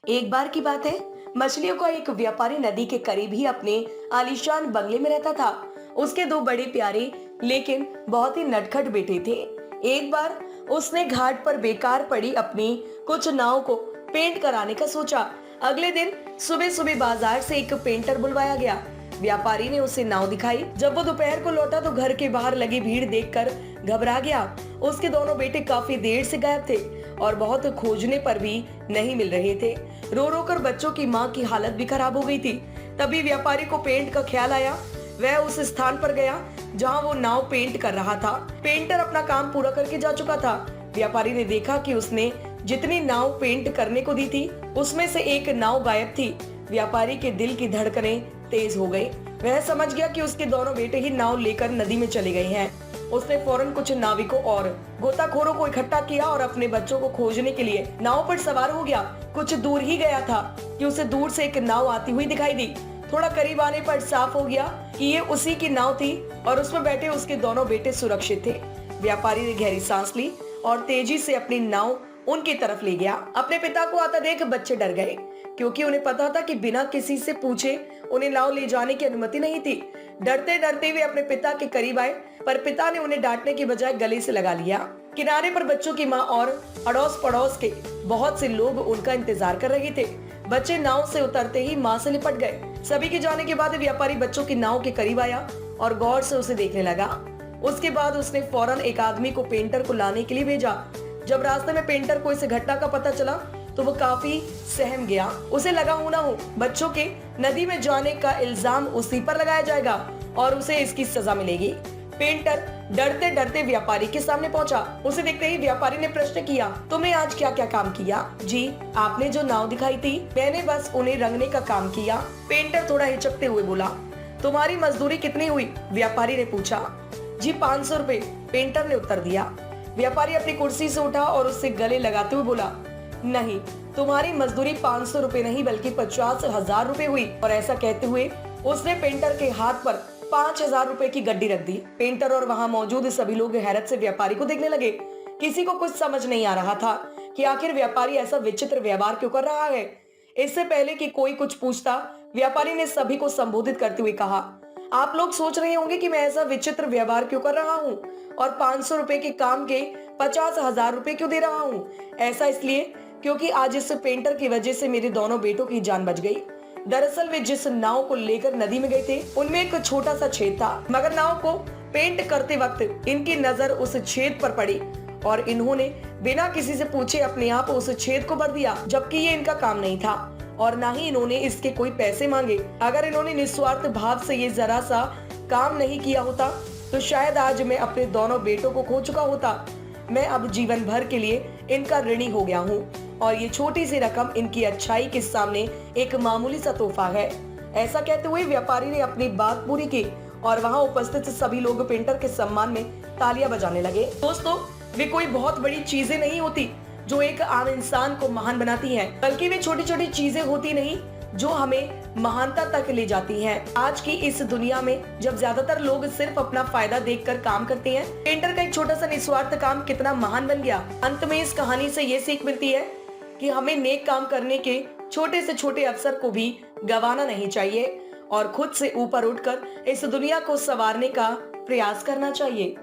एक बार की बात है, मछलियों का एक व्यापारी नदी के करीब ही अपने आलीशान बंगले में रहता था। उसके दो बड़े प्यारे लेकिन बहुत ही नटखट बेटे थे। एक बार उसने घाट पर बेकार पड़ी अपनी कुछ नाव को पेंट कराने का सोचा। अगले दिन सुबह सुबह बाजार से एक पेंटर बुलवाया गया। व्यापारी ने उसे नाव दिखाई। जब वो दोपहर को लौटा तो घर के बाहर लगी भीड़ देखकर घबरा गया। उसके दोनों बेटे काफी देर से गायब थे और बहुत खोजने पर भी नहीं मिल रहे थे। रो रो कर बच्चों की माँ की हालत भी खराब हो गई थी। तभी व्यापारी को पेंट का ख्याल आया। वह उस स्थान पर गया जहाँ वो नाव पेंट कर रहा था। पेंटर अपना काम पूरा करके जा चुका था। व्यापारी ने देखा कि उसने जितनी नाव पेंट करने को दी थी उसमें से एक नाव गायब थी। व्यापारी के दिल की धड़कनें तेज हो गई। वह समझ गया कि उसके दोनों बेटे ही नाव लेकर नदी में चले गए हैं। उसने फौरन कुछ नाविकों और गोताखोरों को इकट्ठा किया और अपने बच्चों को खोजने के लिए नाव पर सवार हो गया। कुछ दूर ही गया था कि उसे दूर से एक नाव आती हुई दिखाई दी। थोड़ा करीब आने पर साफ हो गया कि ये उसी की नाव थी और उसमें बैठे उसके दोनों बेटे सुरक्षित थे। व्यापारी ने गहरी सांस ली और तेजी से अपनी नाव उनकी तरफ ले गया। अपने पिता को आता देख बच्चे डर गए, क्योंकि उन्हें पता था कि बिना किसी से पूछे उन्हें नाव ले जाने की अनुमति नहीं थी। डरते डरते वे अपने पिता के करीब आए, पर पिता ने उन्हें डांटने की बजाय गले से लगा लिया। किनारे पर बच्चों की माँ और अड़ोस पड़ोस के बहुत से लोग उनका इंतजार कर रहे थे। बच्चे नाव से उतरते ही माँ से लिपट गए। सभी के जाने के बाद व्यापारी बच्चों की नाव के करीब आया और गौर से उसे देखने लगा। उसके बाद उसने फौरन एक आदमी को पेंटर को लाने के लिए भेजा। जब रास्ते में पेंटर को इस घटना का पता चला तो वो काफी सहम गया। उसे लगा हो ना हो बच्चों के नदी में जाने का इल्जाम उसी पर लगाया जाएगा और उसे इसकी सजा मिलेगी। पेंटर डरते डरते व्यापारी के सामने पहुंचा। उसे देखते ही व्यापारी ने प्रश्न किया, तुमने आज क्या क्या काम किया? जी, आपने जो नाव दिखाई थी मैंने बस उन्हें रंगने का काम किया। पेंटर थोड़ा हिचकते हुए बोला। तुम्हारी मजदूरी कितनी हुई? व्यापारी ने पूछा। जी 500 रुपए, पेंटर ने उत्तर दिया। व्यापारी अपनी कुर्सी से उठा और उससे गले लगाते हुए बोला, नहीं, तुम्हारी मजदूरी 500 रुपए नहीं बल्कि 50,000 रुपए हुई। और ऐसा कहते हुए उसने पेंटर के हाथ पर 5,000 रुपए की गड्डी रख दी। पेंटर और वहां मौजूद सभी लोग हैरत से व्यापारी को देखने लगे। किसी को कुछ समझ नहीं आ रहा था कि आखिर व्यापारी ऐसा विचित्र व्यवहार क्यों कर रहा है। इससे पहले कि कोई कुछ पूछता, व्यापारी ने सभी को संबोधित करते हुए कहा, आप लोग सोच रहे होंगे कि मैं ऐसा विचित्र व्यवहार क्यों कर रहा हूँ और 500 रुपए के काम के 50,000 रुपए क्यों दे रहा हूँ। ऐसा इसलिए क्योंकि आज इस पेंटर की वजह से मेरे दोनों बेटों की जान बच गई। दरअसल वे जिस नाव को लेकर नदी में गए थे उनमें एक छोटा सा छेद था, मगर नाव को पेंट करते वक्त इनकी नजर उस छेद पर पड़ी और इन्होंने बिना किसी से पूछे अपने आप उस छेद को भर दिया, जबकि ये इनका काम नहीं था और ना ही इन्होंने इसके कोई पैसे मांगे। अगर इन्होंने निस्वार्थ भाव से ये जरा सा काम नहीं किया होता तो शायद आज मैं अपने दोनों बेटों को खो चुका होता। मैं अब जीवन भर के लिए इनका ऋणी हो गया हूँ और ये छोटी सी रकम इनकी अच्छाई के सामने एक मामूली सा तोहफा है। ऐसा कहते हुए व्यापारी ने अपनी बात पूरी की और वहाँ उपस्थित सभी लोग पेंटर के सम्मान में तालियां बजाने लगे। दोस्तों, वे कोई बहुत बड़ी चीजें नहीं होती जो एक आम इंसान को महान बनाती हैं, बल्कि वे छोटी छोटी चीजें होती नहीं जो हमें महानता तक ले जाती हैं। आज की इस दुनिया में जब ज्यादातर लोग सिर्फ अपना फायदा देखकर काम करते हैं, पेंटर का एक छोटा सा निस्वार्थ काम कितना महान बन गया। अंत में इस कहानी से ये सीख मिलती है कि हमें नेक काम करने के छोटे से छोटे अवसर को भी गंवाना नहीं चाहिए और खुद से ऊपर उठकर इस दुनिया को संवारने का प्रयास करना चाहिए।